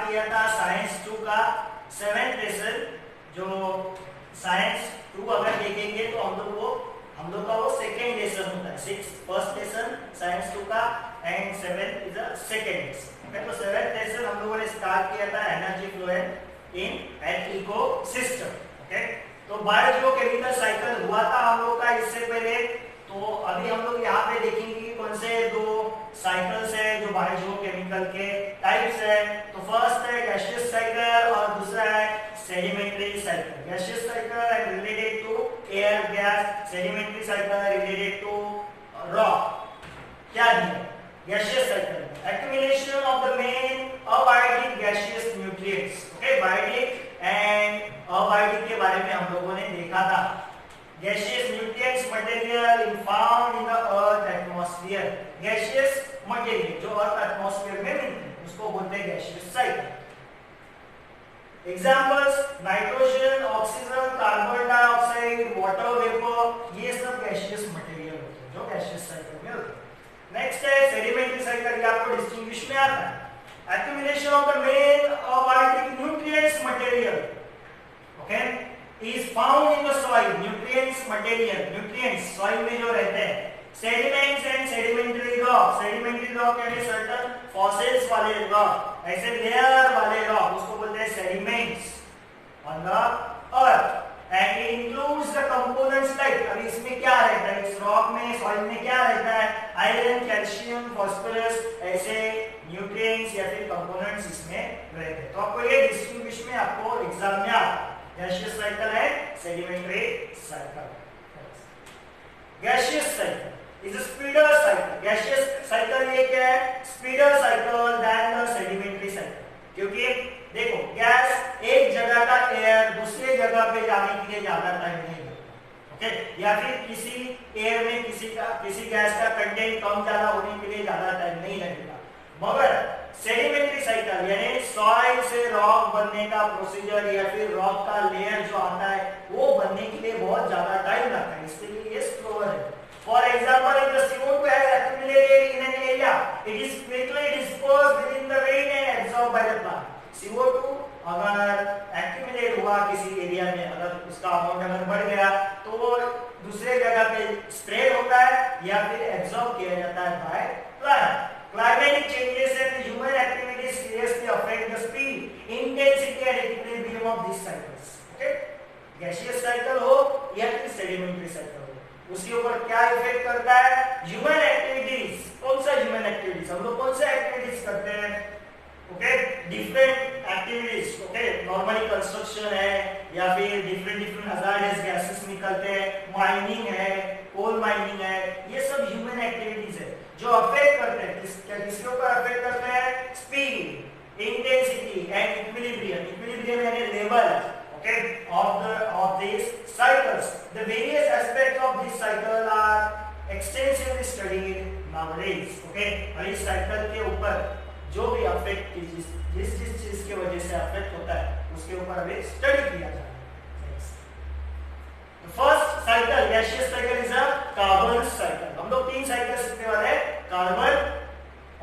Start किया था science 2 का 7th लेसन। जो साइंस 2 अगर देखेंगे तो हम लोग का वो सेकेंड लेसन होता है। फर्स्ट लेसन साइंस 2 का and 7th is a second lesson. Okay, तो 7th लेसन हम लोगों ने स्टार्ट किया था energy flow in an ecosystem. Okay, तो बायोकेमिकल साइकिल हुआ था हम लोग का इससे पहले। तो अभी हम लोग यहाँ पे देखेंगे कि कौन से दो साइकिल्स है जो बायोकेमिकल के टाइप्स है। तो फर्स्ट है गैसियस साइकिल और दूसरा है sedimentary cycle. Gaseous cycle related to air gas, sedimentary cycle related to rock. क्या दिया gaseous cycle? Accumulation of the main abiotic gaseous nutrients. Okay, biotic and abiotic के बारे में हम लोगों ने देखा था। gaseous nutrients material found in the earth atmosphere। gaseous material जो अर्थ एटमॉस्फेयर में मिलते हैं उसको बोलते हैं gaseous cycle। Examples nitrogen, oxygen, carbon dioxide, water vapour, ये सब gaseous material होते हैं जो gaseous cycle में होते हैं। नेक्स्ट है सेडिमेंट्री साइकिल। ये आपको डिस्टिंग्विश में आता है। accumulation of the main abiotic nutrients material, okay, is found in the soil। nutrients material, nutrients soil में जो रहते हैं। sediments and sedimentary rock। sedimentary rock यानी certain fossils वाले rock, ऐसे layer वाले rock उसको बोलते हैं sediments on the earth and it includes the components like। अभी इसमें क्या रहता है? इस rock में soil में क्या रहता है? iron, calcium, phosphorus, ऐसे nutrients या फिर components इसमें रहते हैं। तो आपको ये distinguish में आपको एग्जाम में आता है। gaseous cycle है sedimentary cycle। gaseous cycle is a speeder cycle। gaseous cycle ये क्या है? speeder cycle than the sedimentary cycle। क्योंकि देखो गैस एक जगह का एयर दूसरे जगह पे जाने के लिए ज्यादा टाइम नहीं लगता। ओके, या फिर किसी एयर में किसी गैस का कंटेंट कम ज्यादा होने के लिए ज्यादा टाइम नहीं लगेगा। मगर सेडिमेंट्री साइकिल यानी सॉइल से रॉक बनने का प्रोसीजर या फिर रॉक का लेयर जो आता है वो बनने के लिए बहुत ज्यादा टाइम लगता है, इसलिए ये स्लोअर है। For example, if the CO2 has accumulated in an area, it is quickly dispersed within the rain and absorbed by the plant। CO2 अगर एक्यूमुलेट हुआ किसी एरिया में, अगर उसका अमाउंट अगर बढ़ गया तो वो दूसरे जगह पे स्प्रेड होता है या फिर एब्जॉर्ब किया जाता है by plant. Climatic changes and human activities seriously affect the speed, intensity and equilibrium of these cycles। Okay, gaseous cycle हो या फिर sedimentary cycle हो, उसके ऊपर क्या इफेक्ट करता है? Human activities। कौन सा human activities? हम लोग कौन सा activities करते हैं? Okay, different activities। Okay, normally construction है या फिर different hazardous gases निकलते हैं, mining है, coal mining है, ये सब human activities है जो अफेक्ट करते हैं। किसके ऊपर अफेक्ट करते हैं? Speed, intensity and equilibrium. Equilibrium यानी level, okay, of this cycles. The various aspects of this cycle are extensively studied nowadays. Okay, और इस साइकिल के ऊपर जो भी अफेक्ट जिस चीज की वजह से अफेक्ट होता है उसके ऊपर अभी स्टडी किया जा रहा है। First cycle gaseous cycle is a carbon cycle. हम लोग तीन साइकिल सीखने वाले हैं, कार्बन,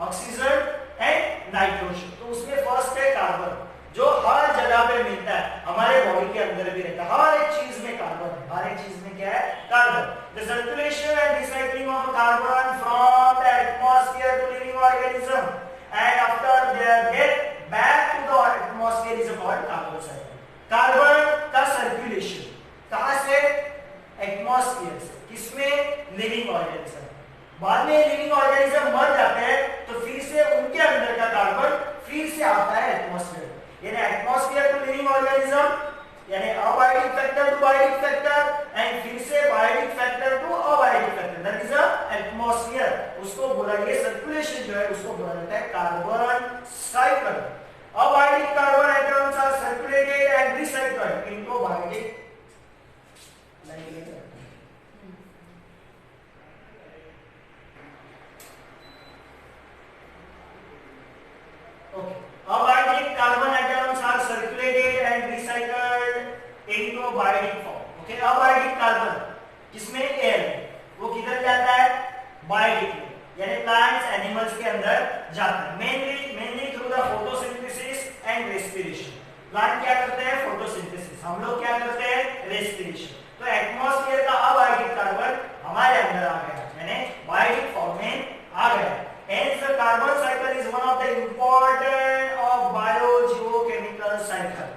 ऑक्सीजन एंड नाइट्रोजन। तो उसमें फर्स्ट है कार्बन जो हर जगह पे मिलता है, हमारे बॉडी के अंदर भी रहता है, हर एक चीज में कार्बन है। हर एक चीज में क्या है? Carbon. The circulation and recycling of carbon from the atmosphere to living organism and after their death back to the atmosphere is called carbon cycle. Carbon का सर्कुलेशन कहां से? एटमॉस्फेयर से। किसमें? Living organism. बाद में लिविंग ऑर्गेनिज्म मर जाते हैं तो फिर से उनके अंदर का कार्बन फिर से आता है एटमॉस्फेयर। यानी एटमॉस्फेयर टू लिविंग ऑर्गेनिज्म यानी abiotic factor to biotic factor and फिर से biotic factor to abiotic factor, that is a atmosphere. उसको बोला, ये सर्कुलेशन जो है उसको बोला जाता है carbon cycle. Abiotic carbon atoms are circulated and recycled into biotic Abiotic carbon atoms are circulated and recycled into biotic form। Okay, abiotic carbon जिसमें एयर है वो किधर जाता है? बायोटिक में, यानी प्लांट्स एनिमल्स के अंदर जाता है। Mainly through the photosynthesis and plant क्या करते हैं? फोटोसिंथेसिस। हम लोग क्या करते हैं? रेस्पिरेशन। तो एटमॉस्फेयर का अबायोटिक कार्बन हमारे अंदर आ गया, यानी बायोटिक फॉर्म में आ गया। Hence the carbon cycle is one of the important of biogeochemical cycle.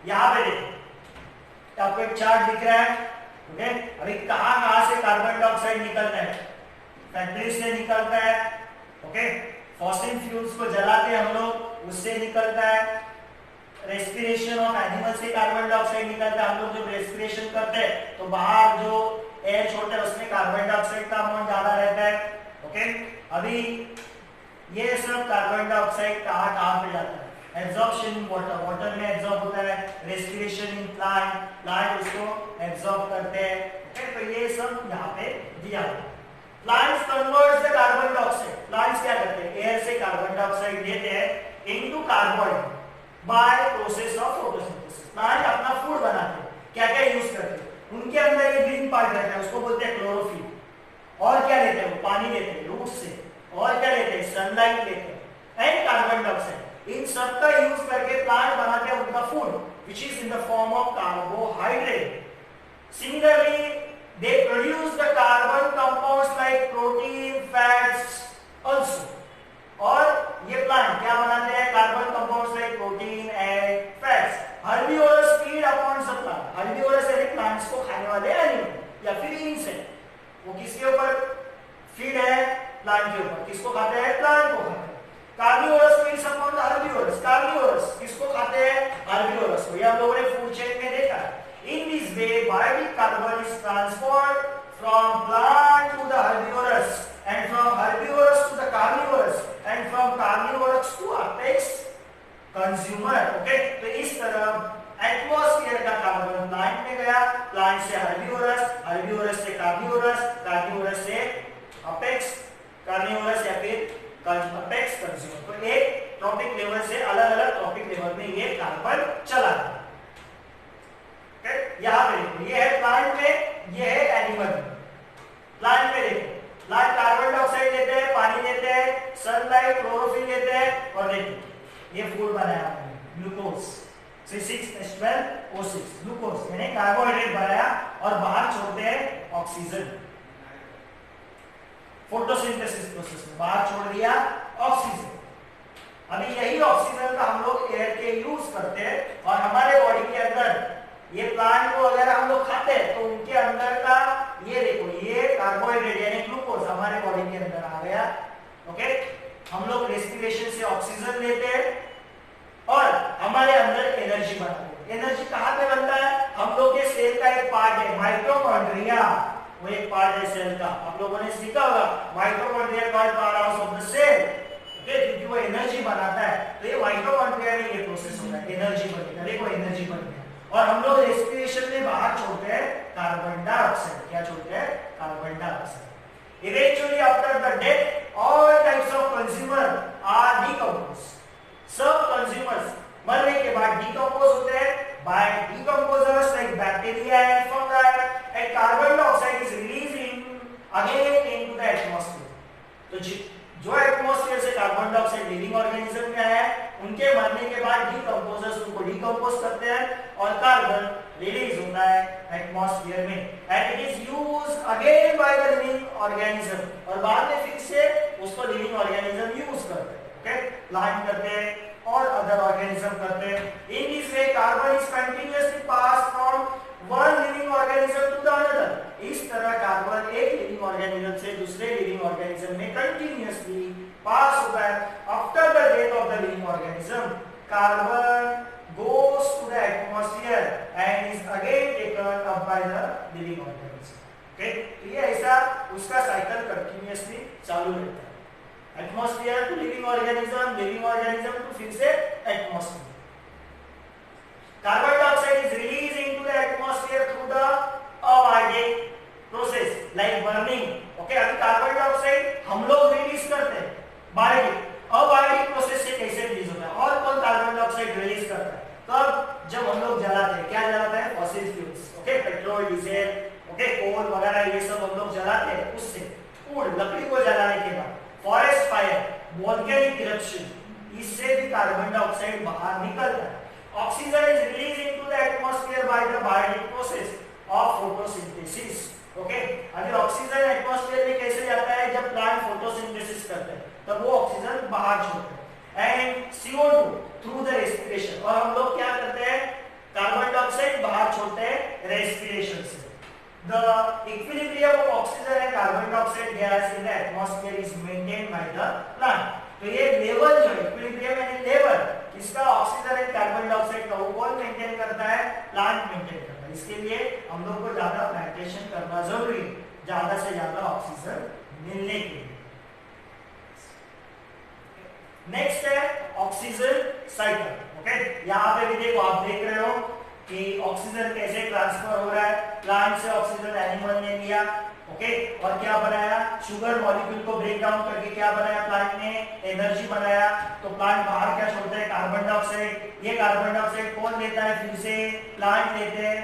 यहाँ पे देखो, आपको एक चार्ट दिख रहा है, ओके? अभी कहाँ से कार्बन डाइऑक्साइड निकलता है? फैक्ट्री से निकलता है, ओके? फॉसिल फ्यूल्स को जलाते हैं हम लोग, उससे निकलता है। रेस्पिरेशन ऑफ एनिमल से कार्बन डाइऑक्साइड निकलता है। हम लोग जब रेस्पिरेशन करते हैं तो बाहर जो एयर छोड़ते हैं उसमें कार्बन डाइऑक्साइड का अमाउंट ज्यादा रहता है, ओके? अभी ये सब कार्बन डाइऑक्साइड कहाँ पे जाता है? एब्जॉर्प्शन इन वाटर, वाटर में एब्जॉर्ब होता है। रेस्पिरेशन इन प्लांट, प्लांट उसको एब्जॉर्ब करते हैं, ओके? तो ये सब यहाँ पे दिया हुआ है। Plants converts the carbon dioxide. Plants क्या करते हैं? एयर से कार्बन डाइऑक्साइड लेते हैं into carbon by process of photosynthesis. Plant अपना फूड बनाते हैं, क्या क्या यूज करते हैं? उनके अंदर ये ग्रीन पार्ट रहता है, उसको बोलते हैं क्लोरोफिल। और क्या लेते हैं? वो पानी लेते हैं रूट से। और क्या लेते हैं? सनलाइट लेते हैं एंड कार्बन डाइऑक्साइड। इन सब का यूज करके प्लांट बनाते हैं उनका food, which is in the form of carbohydrate. Similarly they produce the carbon compounds like protein, fats also. और ये प्लांट क्या बनाते हैं? Carbon compounds like protein and fats. Herbivores feed upon सब प्लांट। हर्बिवोरस यानी प्लांट्स को खाने वाले एनिमल या फिर इंसेक्ट। वो किसके ऊपर फीड है? प्लांट के ऊपर। किसको खाते हैं? प्लांट को खाते हैं। Carnivorous feeds upon the herbivores. Carnivorous किसको खाते हैं? हर्बिवोरस को। ये हम लोगों ने फूड चेन में देखा है। In this way, biotic carbon is transferred from plant to the herbivorous, and from herbivorous to the carnivorous, and from carnivorous to apex consumer. Okay? तो इस तरह एटमॉस्फेयर का कार्बन प्लांट में गया, प्लांट से हर्बिवोरस, हर्बिवोरस से carnivorous, carnivorous से apex carnivorous या फिर अपेक्स कंज्यूमर। तो एक ट्रॉपिक लेवल से अलग-अलग ट्रॉपिक लेवल में ये कार्बन चला गया। यहाँ पे देखो, ये है प्लांट में, ये है एनिमल में। प्लांट में देखो, प्लांट कार्बन डाइऑक्साइड लेते हैं, पानी लेते हैं, सनलाइट, क्लोरोफिल लेते हैं, और देखो ये फूड बनाया हमने, ग्लूकोज C6H12O6, ग्लूकोज यानी कार्बोहाइड्रेट बनाया और बाहर छोड़ते हैं ऑक्सीजन। फोटोसिंथेसिस प्रोसेस में बाहर छोड़ दिया ऑक्सीजन। अभी यही ऑक्सीजन का हम लोग एयर के यूज करते हैं, और हमारे बॉडी के अंदर ये प्लांट को अगर हम लोग खाते हैं तो उनके अंदर का ये देखो, ये कार्बोहाइड्रेट यानी ग्लूकोज हमारे बॉडी के अंदर आ गया, ओके? हम लोग रेस्पिरेशन से ऑक्सीजन लेते हैं और हमारे अंदर एनर्जी बनाते हैं। एनर्जी कहाँ पे बनता है? हम लोग के सेल का एक पार्ट है माइटोकॉन्ड्रिया, वो एक पार्ट है सेल का। आप लोगों ने सीखा होगा mitochondria called power house of the cell, okay? क्योंकि वो एनर्जी बनाता है। तो ये माइटोकॉन्ड्रिया में ये प्रोसेस होता है, एनर्जी बनती है। देखो एनर्जी बनती है, और हम लोग रेस्पिरेशन में बाहर छोड़ते हैं कार्बन डाइऑक्साइड। क्या छोड़ते हैं? Carbon dioxide. Eventually after the death all types of consumer are decompose. सब कंज्यूमर्स मरने के बाद डिकम्पोज होते हैं by decomposers like bacteria and fungi, and carbon dioxide is released in again into the atmosphere. तो जो एटमॉस्फेयर से carbon dioxide living organism में आया है, उनके मरने के बाद डिकम्पोजर्स उनको डिकम्पोज करते हैं और कार्बन रिलीज होता है एटमॉस्फेयर में, and it is used again by the living organism, और बाद में फिर से उसको लिविंग ऑर्गेनिज्म यूज करते हैं, ओके? प्लांट करते हैं और अदर ऑर्गेनिज्म करते हैं। In this way carbon is continuously pass from one living organism to the another. इस तरह कार्बन एक लिविंग ऑर्गेनिज्म से दूसरे लिविंग ऑर्गेनिज्म में कंटीन्यूअसली पास होता है। After the death of the living organism, carbon goes to the atmosphere and is again taken up by the living organism. Okay? तो ये ऐसा उसका साइकिल कंटीन्यूअसली चालू रहता है। Atmosphere to living organism to फिर से atmosphere. Carbon dioxide is release into the atmosphere through the abiotic process like burning. Okay? अभी कार्बन डाइऑक्साइड हम लोग रिलीज करते हैं बायोटिक, अबायोटिक प्रोसेस से कैसे रिलीज होता है? और कौन कार्बन डाइऑक्साइड रिलीज करता है? तब जब हम लोग जलाते हैं, क्या जलाते हैं? Fossil fuels, okay? Petrol, diesel, okay, coal वगैरह ये सब हम लोग जलाते हैं। उससे वुड, लकड़ी को जलाने के बाद forest fire, volcanic eruption, oxygen atmosphere में कैसे जाता है, जब प्लांट फोटोसिंथेसिस करते हैं तब वो ऑक्सीजन बाहर छोड़ते हैं, and CO2 through the respiration, और हम लोग क्या करते हैं, कार्बन डाइऑक्साइड बाहर छोड़ते हैं रेस्पिरेशन से। The equilibrium of oxygen and carbon dioxide gas in the atmosphere is maintained by the plant. तो ये लेवल जो है इक्विलिब्रियम यानी लेवल इसका ऑक्सीजन एंड कार्बन डाइऑक्साइड का वो कौन मेंटेन करता है, प्लांट मेंटेन करता है। इसके लिए हम लोग को ज्यादा प्लांटेशन करना जरूरी है, ज्यादा से ज्यादा ऑक्सीजन मिलने के लिए। नेक्स्ट है ऑक्सीजन साइकिल। ओके, यहाँ पे भी देखो, आप देख रहे हो कि ऑक्सीजन कैसे ट्रांसफर हो रहा है, प्लांट से ऑक्सीजन एनिमल ने लिया, ओके, और क्या बनाया, शुगर मॉलिक्यूल को ब्रेक डाउन करके क्या बनाया, प्लांट ने एनर्जी बनाया। तो प्लांट बाहर क्या छोड़ता है, कार्बन डाइऑक्साइड। ये कार्बन डाइऑक्साइड कौन लेता है, फिर से प्लांट लेते हैं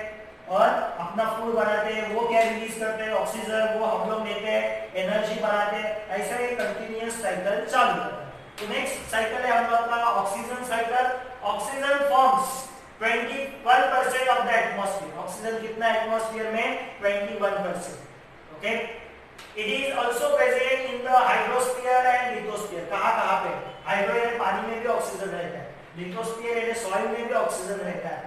और अपना फूड बनाते हैं। वो क्या रिलीज करते हैं, ऑक्सीजन, वो हम लोग लेते हैं, एनर्जी बनाते हैं। ऐसा ये कंटिन्यूअस साइकिल चालू होता है। तो नेक्स्ट साइकिल है हम लोग का oxygen cycle. Oxygen forms 21% of the atmosphere. Oxygen कितना एटमॉस्फेयर में, 21%। Okay, it is also present in the hydrosphere and lithosphere. कहां पे, हाइड्रो यानी पानी में भी ऑक्सीजन रहता है, लिथोस्फीयर यानी सॉइल में भी ऑक्सीजन रहता है।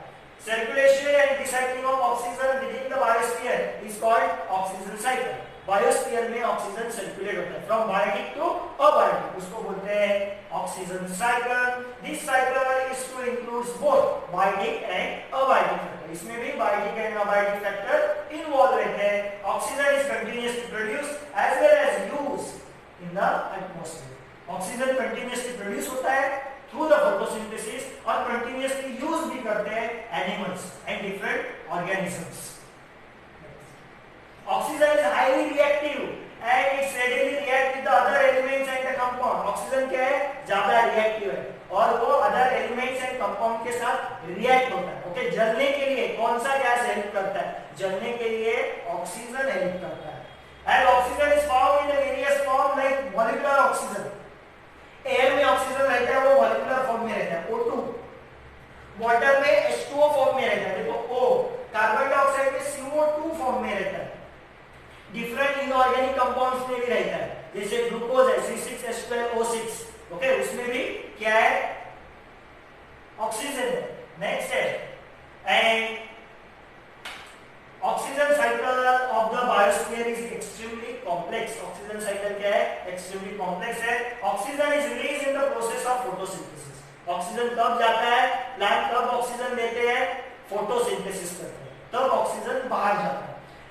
Circulation and recycling of oxygen within the biosphere is called oxygen cycle. Biosphere में ऑक्सीजन सर्कुलेट होता है फ्रॉम बायोटिक टू अबायोटिक, उसको बोलते हैं oxygen cycle. This cycle is to includes both biotic and abiotic factor. इसमें भी biotic and abiotic factor involve रहते हैं। Oxygen is continuously produced as well as used in the atmosphere. Oxygen continuously produce होता है through the photosynthesis और continuously use भी करते हैं animals and different organisms. Oxygen is highly reactive and it's readily react with the other elements and the compound. Oxygen क्या है, ज्यादा reactive है और वो अदर एलिमेंट्स एंड कंपाउंड के साथ रिएक्ट होता है। ओके, जलने के लिए कौन सा गैस हेल्प करता है, जलने के लिए ऑक्सीजन हेल्प करता है। And oxygen is found in various form like molecular oxygen. Air में ऑक्सीजन रहता है, वो मॉलिक्यूलर फॉर्म में रहता है, O2। वाटर में H2O फॉर्म में रहता है, देखो O। कार्बन डाइऑक्साइड में CO2 फॉर्म में रहता है। डिफरेंट इनऑर्गेनिक कंपाउंड्स में भी रहता है, जैसे ग्लूकोज है C6H12O6, ओके, उसमें भी क्या है, ऑक्सीजन है। नेक्स्ट है and oxygen cycle of the biosphere is extremely complex. Oxygen cycle क्या है, एक्सट्रीमली कॉम्प्लेक्स है। Oxygen is release in the process of photosynthesis. Oxygen कब जाता है, प्लांट कब ऑक्सीजन लेते हैं, फोटोसिंथेसिस करते हैं, तब ऑक्सीजन बाहर जाता है।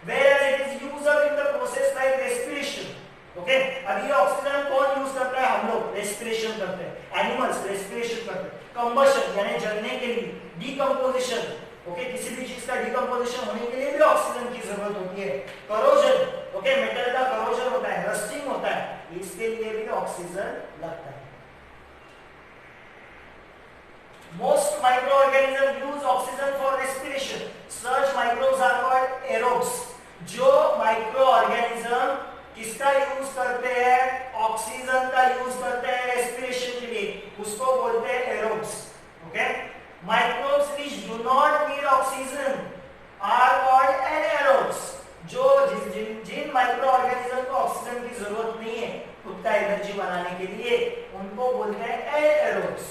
Whereas it is used up in the process like respiration. Okay? अब ये ऑक्सीजन कौन यूज करता है, हम लोग रेस्पिरेशन करते हैं, एनिमल्स रेस्पिरेशन करते हैं। कंबशन यानी जलने के लिए, डिकम्पोजिशन, ओके, किसी भी चीज का डिकम्पोजिशन होने के लिए भी ऑक्सीजन की जरूरत होती है। करोजन, ओके, मेटल का करोजन होता है, रस्टिंग होता है, इसके लिए भी ऑक्सीजन लगता है। Most microorganisms use oxygen for respiration. Such microbes are called aerobes. जो माइक्रो ऑर्गेनिज्म किसका यूज करते हैं, ऑक्सीजन का यूज करते हैं रेस्पिरेशन के लिए, उसको बोलते हैं aerobes. Okay, microbes which do not need oxygen are called anaerobes. जो जिन माइक्रो ऑर्गेनिज्म को ऑक्सीजन की जरूरत नहीं है खुद का एनर्जी बनाने के लिए, उनको बोलते हैं aerobes.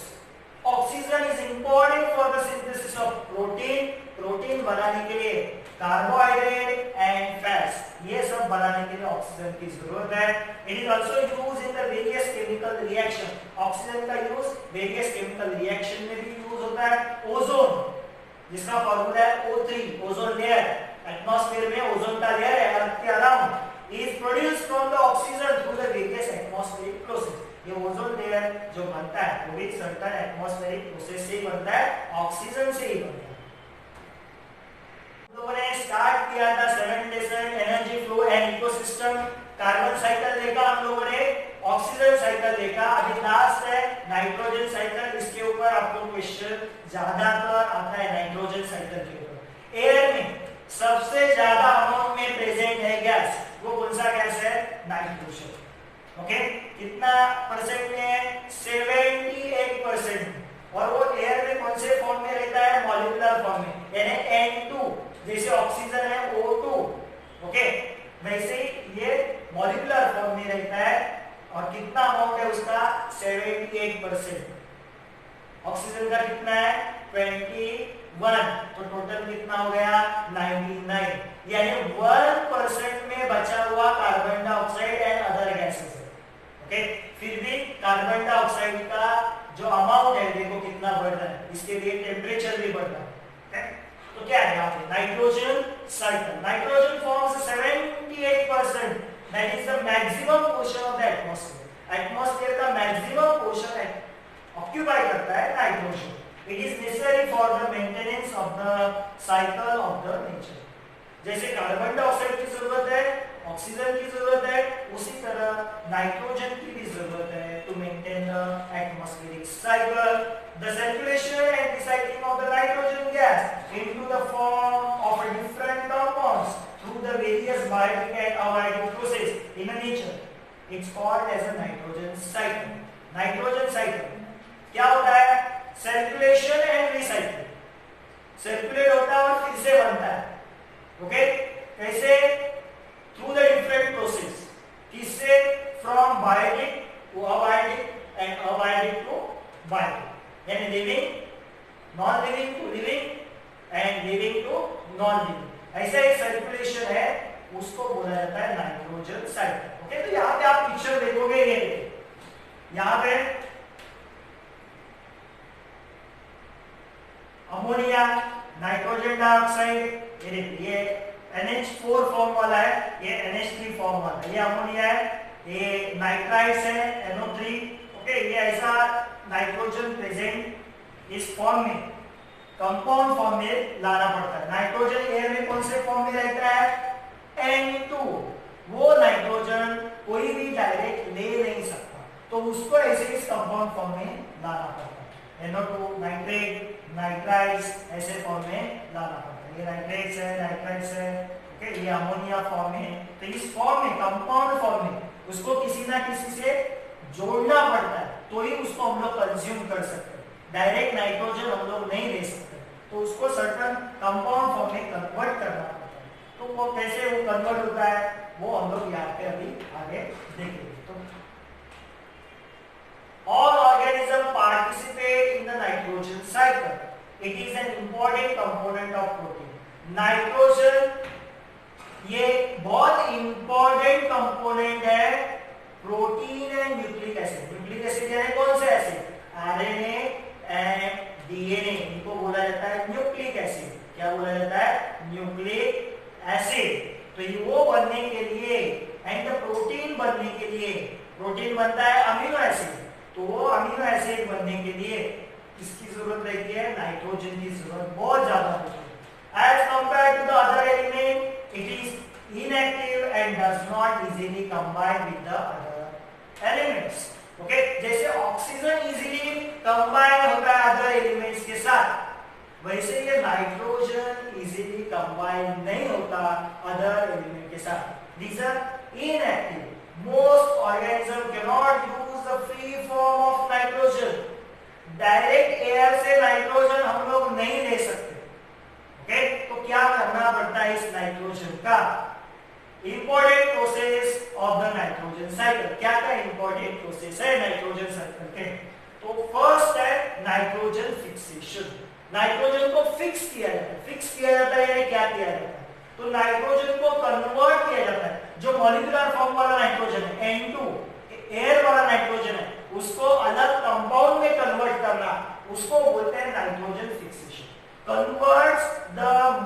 Oxygen is important for the synthesis of protein. Protein बनाने के लिए कार्बोहाइड्रेट एंड फैट्स, ये सब बनाने के लिए ऑक्सीजन की जरूरत है। It is also used in the various chemical reaction. Oxygen का यूज वेरियस केमिकल रिएक्शन में भी यूज होता है। ओजोन, जिसका फार्मूला है O3, ओजोन लेयर, एटमॉस्फेयर में ओजोन का लेयर है अर्थ के around, is produced from the oxygen through the various atmospheric process. ये ओजोन लेयर जो बनता है वो भी सर्टेन एटमॉस्फेरिक प्रोसेस से ही बनता है, ऑक्सीजन से ही बनता है। लोगों ने स्टार्ट किया था 7 lesson energy flow and ecosystem. Carbon cycle देखा हम लोगों ने, ऑक्सीजन साइकिल देखा, अभी लास्ट है नाइट्रोजन साइकिल। इसके ऊपर आपको क्वेश्चन ज्यादातर आता है नाइट्रोजन साइकिल के ऊपर। एयर में सबसे ज्यादा अमाउंट में प्रेजेंट है गैस, वो कौन सा गैस है, नाइट्रोजन। ओके, कितना परसेंट में है, 78%। और वो एयर में कौन से फॉर्म में रहता है, मॉलिक्यूलर फॉर्म में, यानी N2, जैसे ऑक्सीजन है O2। ओके, वैसे ही ये मॉलिक्यूलर फॉर्म में रहता है और कितना अमाउंट है उसका 78%। ऑक्सीजन का कितना है 21, तो टोटल कितना हो गया 99, यानी 1% में बचा हुआ carbon dioxide and other gases है। ओके, फिर भी कार्बन डाइऑक्साइड का जो अमाउंट है देखो कितना बढ़ रहा है, इसके लिए टेम्परेचर भी बढ़ रहा है। okay? तो क्या है यहाँ पे nitrogen cycle, nitrogen forms 78%, that is the maximum portion of the atmosphere. Atmosphere का मैक्सिमम पोर्शन ऑक्यूपाई करता है nitrogen. It is necessary for the maintenance of the cycle of the nature. जैसे कार्बन डाइऑक्साइड की जरूरत है, oxygen की जरूरत है, उसी तरह नाइट्रोजन की भी जरूरत है to maintain the atmospheric cycle. The circulation and recycling of the nitrogen gas into the form of different compounds through the various biotic and abiotic process in nature, it's called as a nitrogen cycle. Nitrogen cycle क्या होता है? Circulation and recycling. Circulate होता है और फिर से बनता है। ओके, कैसे? Through the different process. किससे? From biotic to abiotic and abiotic to biotic, यानी living non living to living and living to non living. ऐसा एक सर्कुलेशन है, उसको बोला जाता है नाइट्रोजन साइकिल। ओके, तो यहाँ पे आप पिक्चर देखोगे, ये यहाँ पे अमोनिया, नाइट्रोजन डाइऑक्साइड, ये NH4 फॉर्म वाला है, ये NH3 फॉर्म वाला है, ये अमोनिया है, ये नाइट्राइट्स है NO3। ओके, ये ऐसा नाइट्रोजन प्रेजेंट इस फॉर्म में कंपाउंड फॉर्म में लाना पड़ता है। नाइट्रोजन एयर में कौन से फॉर्म में रहता है? N2। वो नाइट्रोजन कोई भी डायरेक्ट ले नहीं सकता, तो उसको ऐसे इस कंपाउंड फॉर्म में लाना पड़ता है। NO2, नाइट्रेट, नाइट्राइट्स ऐसे फॉर्म में लाना पड़ता है। ये नाइट्रेट्स है, नाइट्राइट्स है। ओके, ये अमोनिया फॉर्म है। तो इस फॉर्म में, कंपाउंड फॉर्म में, उसको किसी ना किसी से जोड़ना पड़ता है, तो ही उसको हम लोग कंज्यूम कर सकते हैं। डायरेक्ट नाइट्रोजन हम लोग नहीं ले सकते, तो उसको सर्टेन कंपाउंड फॉर्म में कन्वर्ट करना पड़ता है। तो वो कैसे वो कन्वर्ट होता है, वो हम लोग यहाँ पे अभी आगे देखेंगे। तो all organisms participate in the nitrogen cycle. It is an important component of protein. Nitrogen ये बहुत इंपॉर्टेंट कंपोनेंट है protein and nucleic acid. Nucleic acid यानी कौन से एसिड? RNA एंड DNA, इनको बोला जाता है न्यूक्लिक एसिड। क्या बोला जाता है? Nucleic acid. तो ये वो बनने के लिए एंड प्रोटीन बनने के लिए, प्रोटीन बनता है अमीनो एसिड, तो वो अमीनो एसिड बनने के लिए किसकी जरूरत रहती है? नाइट्रोजन की जरूरत बहुत ज्यादा होती है। As compared to the other element, it is inactive and does not easily combine with the other elements. Okay, जैसे ऑक्सीजन इजीली कंबाइन होता है अदर एलिमेंट्स के साथ, वैसे ये नाइट्रोजन इजीली कंबाइन नहीं होता अदर एलिमेंट के साथ। These are inactive. Most organisms cannot use the free form of nitrogen. Direct air से नाइट्रोजन हम लोग नहीं ले सकते। ओके, तो क्या करना पड़ता है इस नाइट्रोजन का? Important process of the nitrogen cycle. क्या क्या इंपॉर्टेंट प्रोसेस है नाइट्रोजन साइकिल के? तो फर्स्ट है नाइट्रोजन फिक्सेशन। नाइट्रोजन को फिक्स किया जाता है। फिक्स किया जाता है यानी क्या किया जाता है? तो नाइट्रोजन को कन्वर्ट किया जाता है। जो मॉलिक्यूलर फॉर्म वाला नाइट्रोजन है N2, एयर वाला नाइट्रोजन है, उसको अलग कंपाउंड में कन्वर्ट करना, उसको बोलते हैं nitrogen fixation. Converts the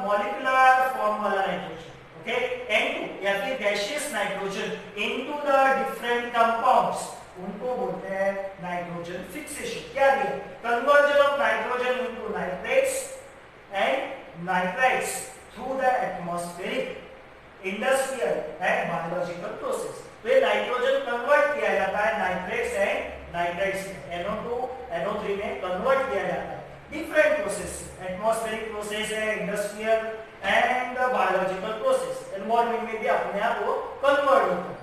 molecular form वाला नाइट्रोजन, ओके, N2 या फिर gaseous nitrogen into the different compounds, उनको बोलते हैं नाइट्रोजन फिक्सेशन। क्या दिया? Conversion of nitrogen into nitrates and nitrites through the atmospheric, industrial and biological process. तो ये नाइट्रोजन कन्वर्ट किया जाता है नाइट्रेट्स एंड नाइट्राइट्स में, NO2 NO3 में कन्वर्ट किया जाता है डिफरेंट प्रोसेस। एटमॉस्फेरिक प्रोसेस है, industrial and biological process. Environment में भी अपने आप वो कन्वर्ट होता है।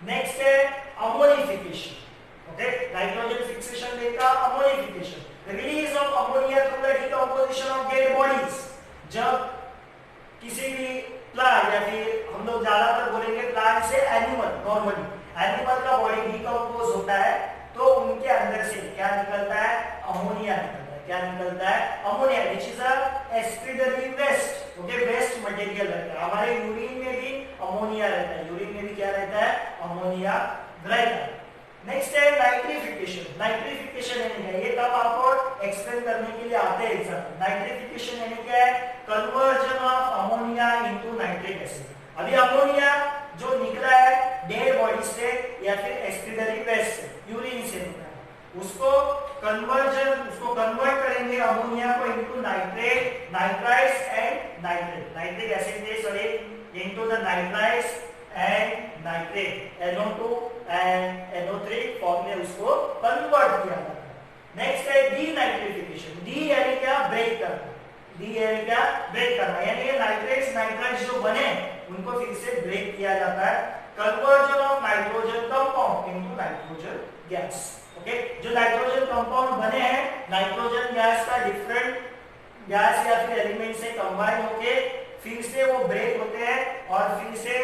नेक्स्ट है अमोनिफिकेशन। ओके, नाइट्रोजन फिक्सेशन देखा, ammonification. Release of ammonia through the decomposition of dead bodies, जब किसी भी प्लांट या फिर हम लोग ज्यादातर बोलेंगे प्लांट से एनिमल, नॉर्मली एनिमल का बॉडी डिकम्पोज होता है तो उनके अंदर से क्या निकलता है, अमोनिया निकलता है। क्या निकलता है, ammonia, which is a excretory waste. Okay, waste material रहता है। हमारे यूरिन में भी अमोनिया रहता है, यूरिन में भी क्या रहता है, अमोनिया रहता है। नेक्स्ट है नाइट्रिफिकेशन। नाइट्रिफिकेशन यानी क्या, ये तब आपको एक्सप्लेन करने के लिए आते हैं एग्जाम। नाइट्रिफिकेशन यानी क्या है, conversion of ammonia into nitric acid. अभी अमोनिया जो निकला है डेड बॉडी से या फिर एक्सक्रीटरी वेस्ट से, यूरिन से निकला है, उसको कन्वर्ट करेंगे अमोनिया को into nitrate, nitrites and nitrate, nitric acid से sorry into the nitrites and nitrate, NO2 and NO3 form में उसको कन्वर्ट किया जाता है। नेक्स्ट है डीनाइट्रिफिकेशन। डी यानी क्या, ब्रेक करना। डी यानी क्या, ब्रेक करना, यानी नाइट्रेट्स नाइट्राइट्स जो बने उनको फिर से ब्रेक किया जाता है। Conversion of nitrogen compound into nitrogen gas. Okay, जो नाइट्रोजन कंपाउंड बने हैं नाइट्रोजन गैस का डिफरेंट गैस या फिर एलिमेंट से कंबाइन होके फिर से वो ब्रेक होते हैं और फिर से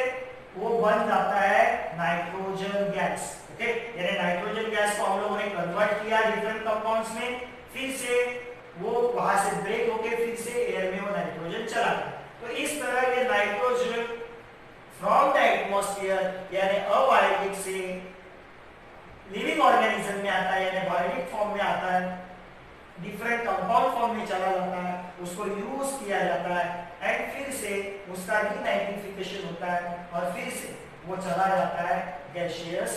वो बन जाता है नाइट्रोजन गैस। ओके, यानी नाइट्रोजन गैस को हम लोगों ने कन्वर्ट किया डिफरेंट कंपाउंड्स में, फिर से वो वहां से ब्रेक होके फिर से एयर में वो नाइट्रोजन चला गया। तो इस तरह ये नाइट्रोजन फ्रॉम द एटमॉस्फेयर यानी अबायोटिक से लिविंग ऑर्गेनिज्म में आता है, यानी बायोटिक फॉर्म में आता है, डिफरेंट कंपाउंड फॉर्म में चला जाता है, उसको यूज किया जाता है एंड फिर से उसका डीनाइट्रिफिकेशन होता है और फिर से वो चला जाता है गैसियस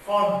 फॉर्म।